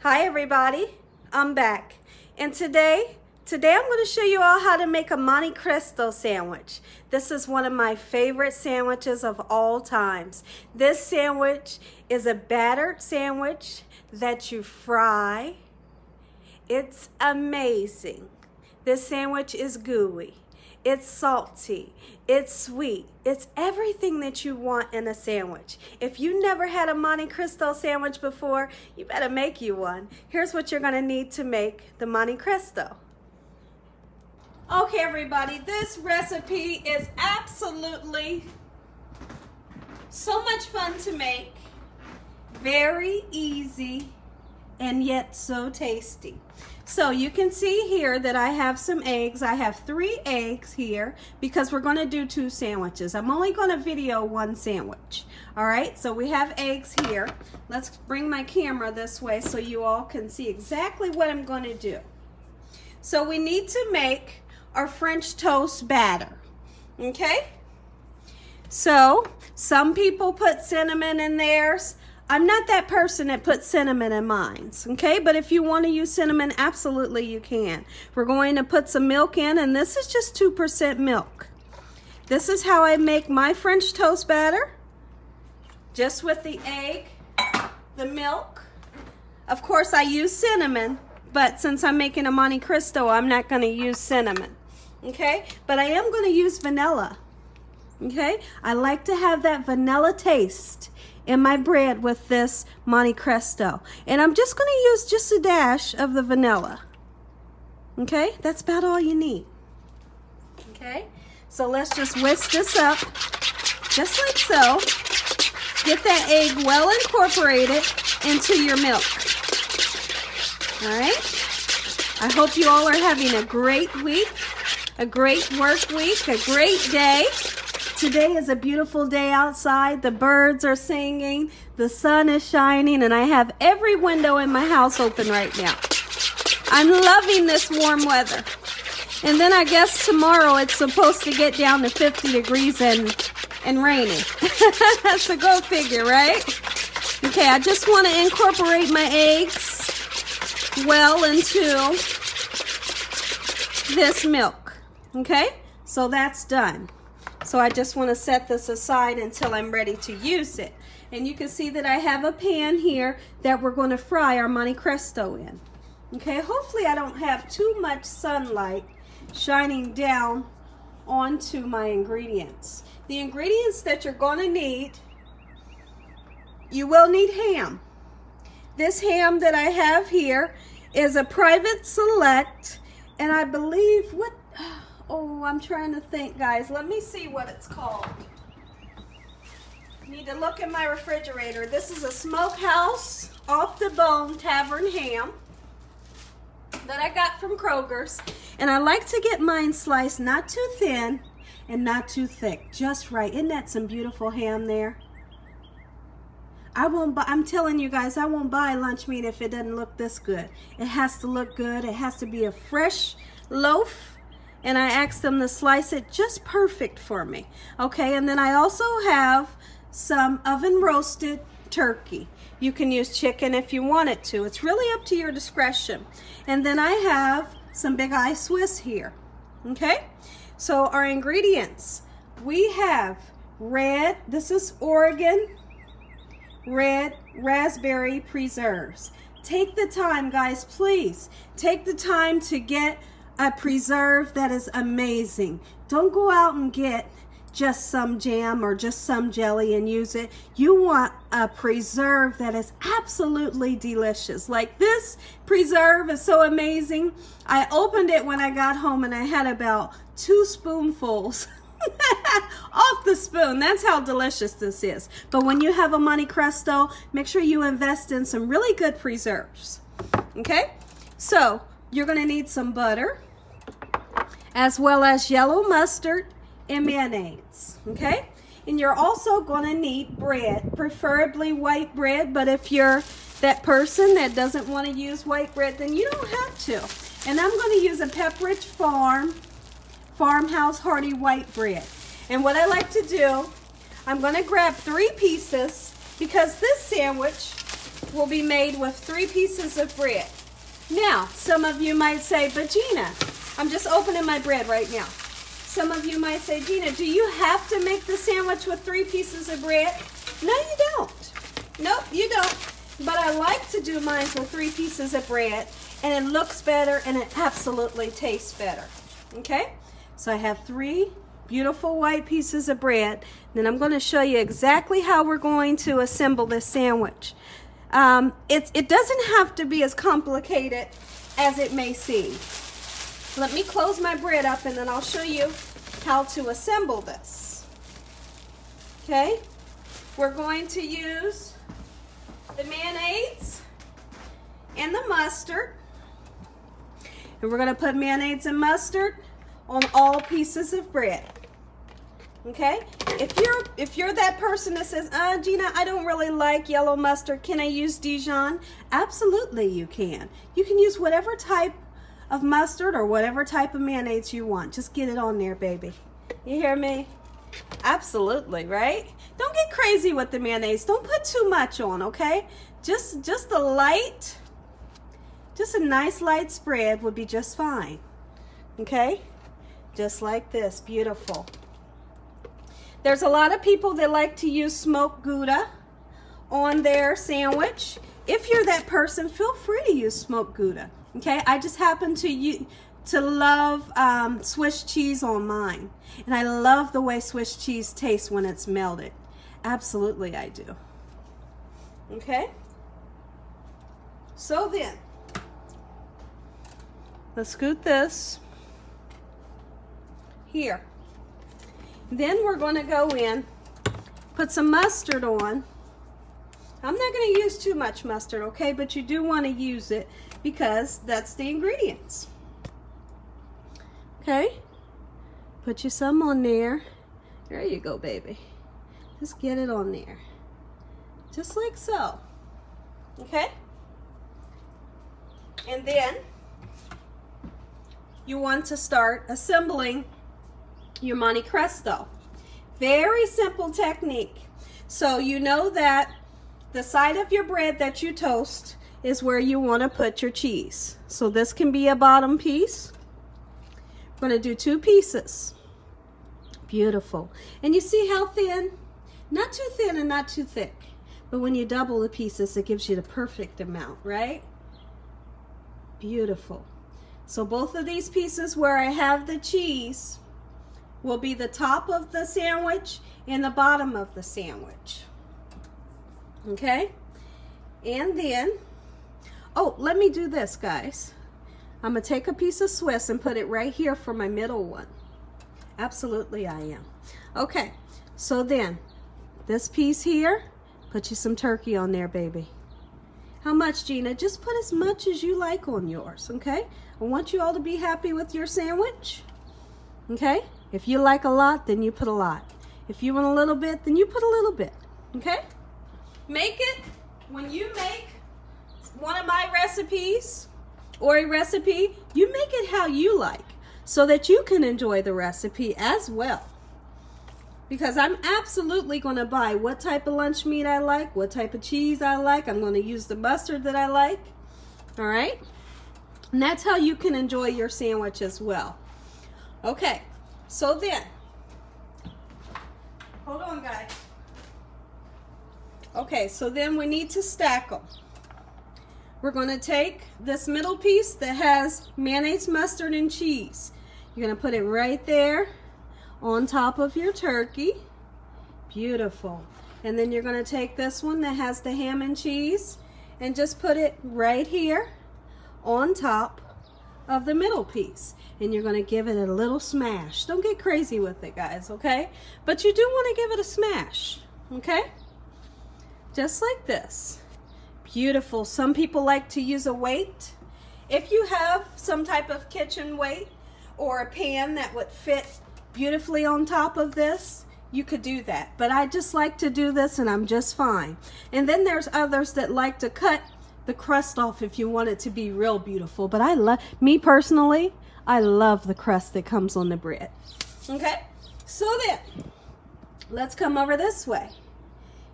Hi everybody, I'm back. And today I'm going to show you all how to make a Monte Cristo sandwich. This is one of my favorite sandwiches of all times. This sandwich is a battered sandwich that you fry. It's amazing. This sandwich is gooey. It's salty, it's sweet, it's everything that you want in a sandwich. If you never had a Monte Cristo sandwich before, you better make you one. Here's what you're gonna need to make the Monte Cristo. Okay everybody, this recipe is absolutely so much fun to make, very easy, and yet so tasty. So you can see here that I have some eggs. I have 3 eggs here because we're going to do 2 sandwiches. I'm only going to video 1 sandwich. All right, so we have eggs here. Let's bring my camera this way so you all can see exactly what I'm going to do. So we need to make our French toast batter. Okay? So some people put cinnamon in theirs. I'm not that person that puts cinnamon in mine, okay? But if you want to use cinnamon, absolutely you can. We're going to put some milk in, and this is just 2% milk. This is how I make my French toast batter, just with the egg, the milk. Of course, I use cinnamon, but since I'm making a Monte Cristo, I'm not going to use cinnamon, okay? But I am going to use vanilla, okay? I like to have that vanilla taste in my bread with this Monte Cristo. And I'm just going to use just a dash of the vanilla. Okay? That's about all you need. Okay? So let's just whisk this up just like so. Get that egg well incorporated into your milk. Alright? I hope you all are having a great week, a great work week, a great day. Today is a beautiful day outside. The birds are singing, the sun is shining, and I have every window in my house open right now. I'm loving this warm weather. And then I guess tomorrow it's supposed to get down to 50 degrees and rainy. So go figure, right? Okay, I just want to incorporate my eggs well into this milk. Okay, so that's done. So I just want to set this aside until I'm ready to use it. And you can see that I have a pan here that we're going to fry our Monte Cristo in. Okay, hopefully I don't have too much sunlight shining down onto my ingredients. The ingredients that you're going to need, you will need ham. This ham that I have here is a private select, and I believe oh, I'm trying to think, guys. Let me see what it's called. Need to look in my refrigerator. This is a Smokehouse Off the Bone Tavern ham that I got from Kroger's. And I like to get mine sliced not too thin and not too thick. Just right. Isn't that some beautiful ham there? I'm telling you guys, I won't buy lunch meat if it doesn't look this good. It has to look good. It has to be a fresh loaf. And I asked them to slice it just perfect for me. Okay, and then I also have some oven roasted turkey. You can use chicken if you want it to. It's really up to your discretion. And then I have some Big Eye Swiss here. Okay, so our ingredients. We have red, this is Oregon red raspberry preserves. Take the time, guys, please. Take the time to get a preserve that is amazing. Don't go out and get just some jam or just some jelly and use it. You want a preserve that is absolutely delicious. Like this preserve is so amazing. I opened it when I got home and I had about 2 spoonfuls off the spoon. That's how delicious this is. But when you have a Monte Cristo, make sure you invest in some really good preserves. Okay? So you're going to need some butter, as well as yellow mustard and mayonnaise, okay? And you're also going to need bread, preferably white bread, but if you're that person that doesn't want to use white bread, then you don't have to. And I'm going to use a Pepperidge Farmhouse Hearty white bread. And what I like to do, I'm going to grab 3 pieces because this sandwich will be made with 3 pieces of bread. Now, some of you might say, but Gina, I'm just opening my bread right now. Some of you might say, Gina, do you have to make the sandwich with 3 pieces of bread? No, you don't. Nope, you don't. But I like to do mine with 3 pieces of bread, and it looks better and it absolutely tastes better. Okay? So I have 3 beautiful white pieces of bread. Then I'm going to show you exactly how we're going to assemble this sandwich. It doesn't have to be as complicated as it may seem. Let me close my bread up and then I'll show you how to assemble this. Okay? We're going to use the mayonnaise and the mustard. And we're going to put mayonnaise and mustard on all pieces of bread. Okay? If you're that person that says, Gina, I don't really like yellow mustard, can I use Dijon? Absolutely you can. You can use whatever type of mustard or whatever type of mayonnaise you want. Just get it on there, baby. You hear me? Absolutely, right? Don't get crazy with the mayonnaise. Don't put too much on, okay? Just a nice light spread would be just fine. Okay? Just like this. Beautiful. There's a lot of people that like to use smoked Gouda on their sandwich. If you're that person, feel free to use smoked Gouda. Okay, I just happen to love Swiss cheese on mine. And I love the way Swiss cheese tastes when it's melted. Absolutely I do. Okay? So then, let's scoot this here. Then we're going to go in, put some mustard on. I'm not going to use too much mustard, okay? But you do want to use it because that's the ingredients. Okay? Put you some on there. There you go, baby. Just get it on there. Just like so. Okay? And then you want to start assembling your Monte Cristo. Very simple technique. So you know that the side of your bread that you toast is where you want to put your cheese. So this can be a bottom piece. I'm going to do 2 pieces. Beautiful. And you see how thin? Not too thin and not too thick. But when you double the pieces, it gives you the perfect amount, right? Beautiful. So both of these pieces where I have the cheese will be the top of the sandwich and the bottom of the sandwich. Okay? And then, oh, let me do this, guys. I'm going to take a piece of Swiss and put it right here for my middle one. Absolutely I am. Okay, so then, this piece here, put you some turkey on there, baby. How much, Gina? Just put as much as you like on yours, okay? I want you all to be happy with your sandwich, okay? If you like a lot, then you put a lot. If you want a little bit, then you put a little bit, okay? Make it, when you make one of my recipes or a recipe, you make it how you like so that you can enjoy the recipe as well. Because I'm absolutely going to buy what type of lunch meat I like, what type of cheese I like. I'm going to use the mustard that I like. All right? And that's how you can enjoy your sandwich as well. Okay. So then, hold on, guys. Okay, so then we need to stack them. We're going to take this middle piece that has mayonnaise, mustard, and cheese. You're going to put it right there on top of your turkey. Beautiful. And then you're going to take this one that has the ham and cheese and just put it right here on top of the middle piece. And you're going to give it a little smash. Don't get crazy with it, guys, okay? But you do want to give it a smash, okay? Just like this. Beautiful. Some people like to use a weight. If you have some type of kitchen weight or a pan that would fit beautifully on top of this, you could do that. But I just like to do this and I'm just fine. And then there's others that like to cut the crust off if you want it to be real beautiful. But I love, me personally, I love the crust that comes on the bread. Okay, so then let's come over this way.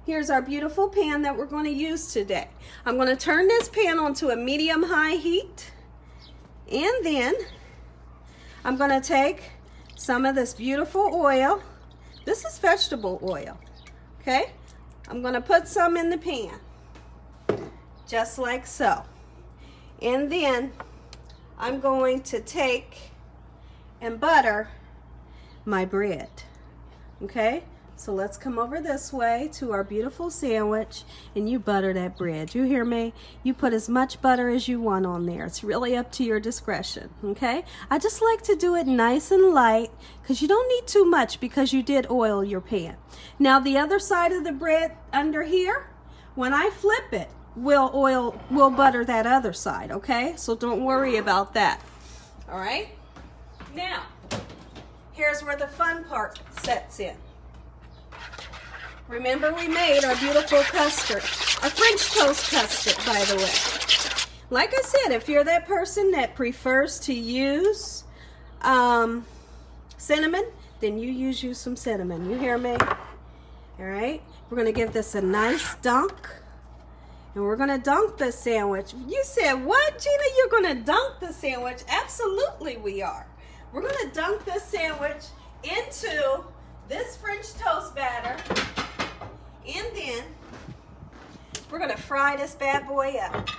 here's our beautiful pan that we're going to use today. I'm going to turn this pan onto a medium-high heat, and then I'm going to take some of this beautiful oil. This is vegetable oil, okay? I'm going to put some in the pan, just like so. And then I'm going to take and butter my bread, okay? So let's come over this way to our beautiful sandwich, and you butter that bread. You hear me? You put as much butter as you want on there. It's really up to your discretion, okay? I just like to do it nice and light because you don't need too much because you did oil your pan. Now the other side of the bread under here, when I flip it, we'll butter that other side, okay? So don't worry about that, all right? Now, here's where the fun part sets in. Remember, we made our beautiful custard, a French toast custard, by the way. Like I said, if you're that person that prefers to use cinnamon, then you some cinnamon. You hear me? All right. We're going to give this a nice dunk. And we're going to dunk this sandwich. You said, what, Gina? You're going to dunk the sandwich? Absolutely we are. We're going to dunk this sandwich into this French toast batter. And then we're going to fry this bad boy up.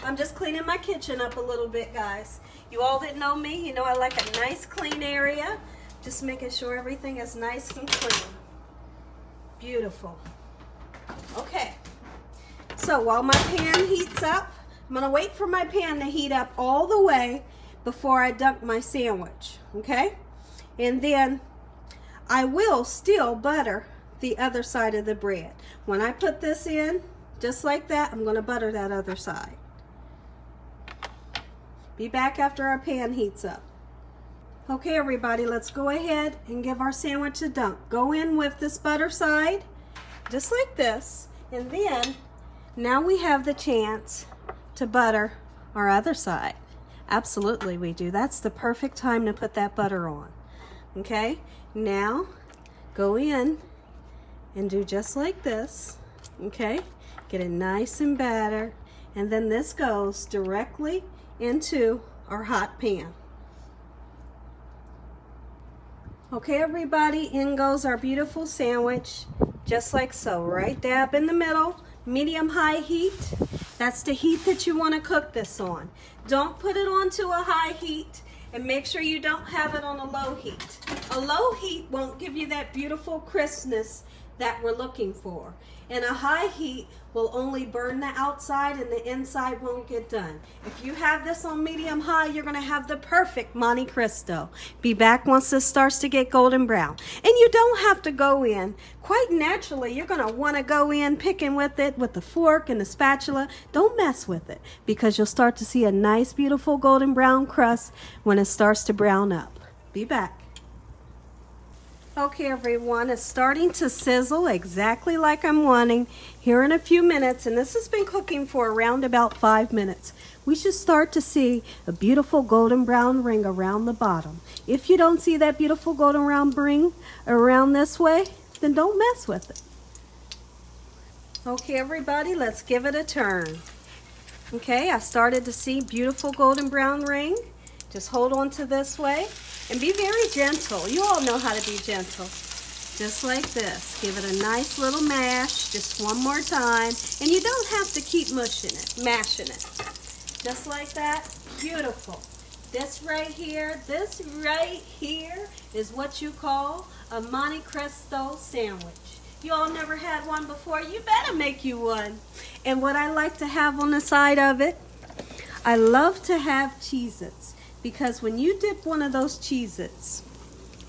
I'm just cleaning my kitchen up a little bit, guys. You all that know me, you know I like a nice clean area. Just making sure everything is nice and clean. Beautiful. Okay. So while my pan heats up, I'm going to wait for my pan to heat up all the way before I dunk my sandwich. Okay? And then I will still butter the other side of the bread. When I put this in, just like that, I'm going to butter that other side. Be back after our pan heats up. Okay, everybody, let's go ahead and give our sandwich a dunk. Go in with this butter side, just like this, and then now we have the chance to butter our other side. Absolutely we do. That's the perfect time to put that butter on. Okay, now go in and do just like this, okay? Get it nice and battered, and then this goes directly into our hot pan. Okay, everybody, in goes our beautiful sandwich, just like so, right dab in the middle, medium-high heat. That's the heat that you want to cook this on. Don't put it onto a high heat, and make sure you don't have it on a low heat. A low heat won't give you that beautiful crispness that we're looking for. And a high heat will only burn the outside and the inside won't get done. If you have this on medium high, you're going to have the perfect Monte Cristo. Be back once this starts to get golden brown. And you don't have to go in. Quite naturally, you're going to want to go in picking with it with the fork and the spatula. Don't mess with it because you'll start to see a nice, beautiful golden brown crust when it starts to brown up. Be back. Okay, everyone, it's starting to sizzle exactly like I'm wanting here in a few minutes, and this has been cooking for around about 5 minutes. We should start to see a beautiful golden brown ring around the bottom. If you don't see that beautiful golden brown ring around this way, then don't mess with it. Okay, everybody, let's give it a turn. Okay, I started to see beautiful golden brown ring. Just hold on to this way. And be very gentle. You all know how to be gentle. Just like this. Give it a nice little mash. Just one more time. And you don't have to keep mashing it. Just like that. Beautiful. This right here is what you call a Monte Cristo sandwich. You all never had one before? You better make you one. And what I like to have on the side of it, I love to have Cheez-Its. Because when you dip one of those Cheez-Its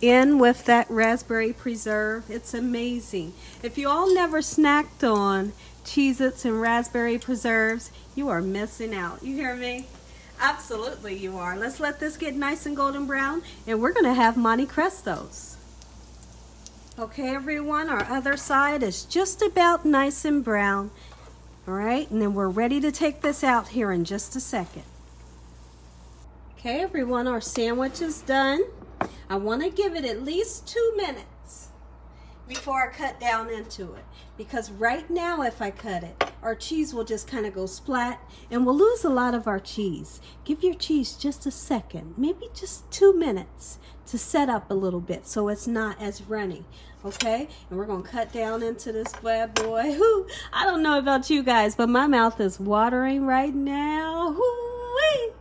in with that raspberry preserve, it's amazing. If you all never snacked on Cheez-Its and raspberry preserves, you are missing out. You hear me? Absolutely you are. Let's let this get nice and golden brown, and we're going to have Monte Cristos. Okay, everyone, our other side is just about nice and brown. All right, and then we're ready to take this out here in just a second. Okay, everyone, our sandwich is done. I want to give it at least 2 minutes. before I cut down into it. Because right now, if I cut it, our cheese will just kind of go splat and we'll lose a lot of our cheese. Give your cheese just a second, maybe just 2 minutes to set up a little bit so it's not as runny. Okay, and we're gonna cut down into this bad boy. Whoo, I don't know about you guys, but my mouth is watering right now. Whoo-wee.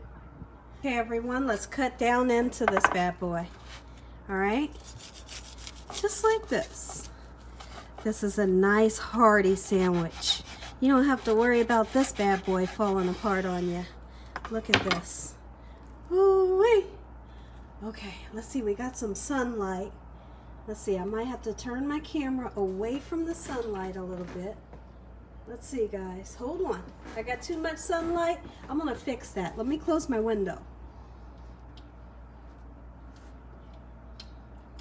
Okay, everyone, let's cut down into this bad boy. All right, just like this. This is a nice hearty sandwich. You don't have to worry about this bad boy falling apart on you. Look at this. Whoo-wee. Okay, let's see, we got some sunlight. Let's see, I might have to turn my camera away from the sunlight a little bit. Let's see, guys. Hold on. I got too much sunlight. I'm going to fix that. Let me close my window.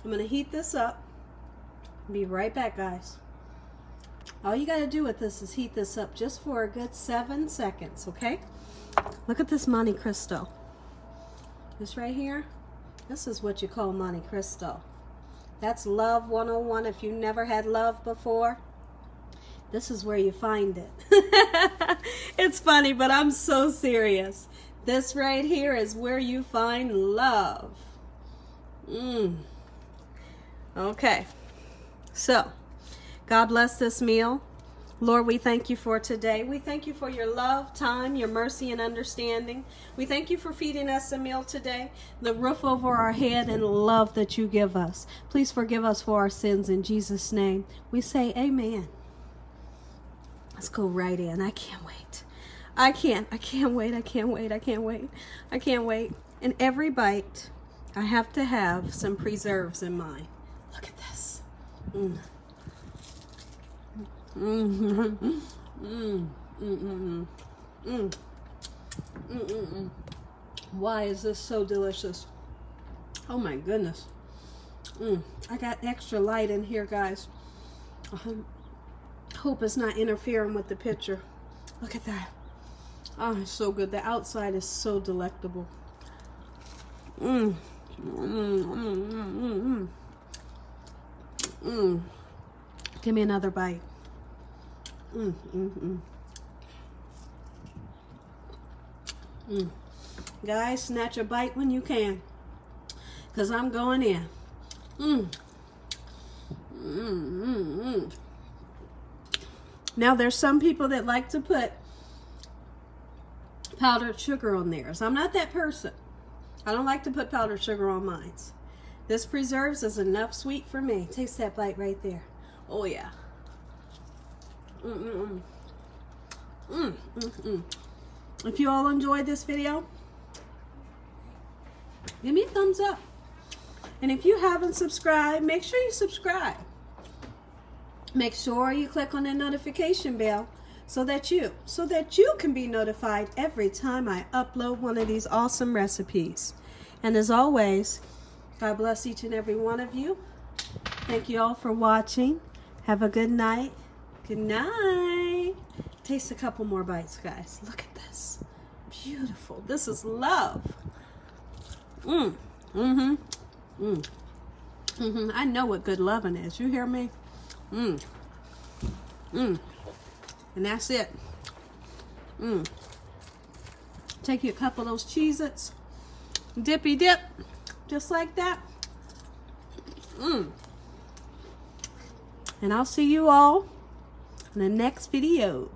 I'm going to heat this up. Be right back, guys. All you got to do with this is heat this up just for a good 7 seconds, okay? Look at this Monte Cristo. This right here, this is what you call Monte Cristo. That's love 101. If you never had love before, this is where you find it. It's funny, but I'm so serious. This right here is where you find love. Okay. So, God bless this meal. Lord, we thank you for today. We thank you for your love, time, your mercy, and understanding. We thank you for feeding us a meal today, the roof over our head, and love that you give us. Please forgive us for our sins in Jesus' name. We say amen. Let's go right in. I can't wait. I can't wait. I can't wait. I can't wait. I can't wait. In every bite, I have to have some preserves in mind. Look at this. Why is this so delicious? Oh my goodness. I got extra light in here, guys. I hope it's not interfering with the picture. Look at that. Oh, it's so good. The outside is so delectable. Give me another bite. Guys, snatch a bite when you can, because I'm going in. Now, there's some people that like to put powdered sugar on theirs. I'm not that person. I don't like to put powdered sugar on mine. This preserves is enough sweet for me. Taste that bite right there. Oh yeah. If you all enjoyed this video, give me a thumbs up. And if you haven't subscribed, make sure you subscribe. Make sure you click on the notification bell so that you can be notified every time I upload one of these awesome recipes. And as always, God bless each and every one of you. Thank you all for watching. Have a good night. Good night. Taste a couple more bites, guys. Look at this. Beautiful. This is love. I know what good loving is. You hear me? And that's it. Take you a couple of those Cheez-Its. Dippy dip. Just like that. And I'll see you all in the next video.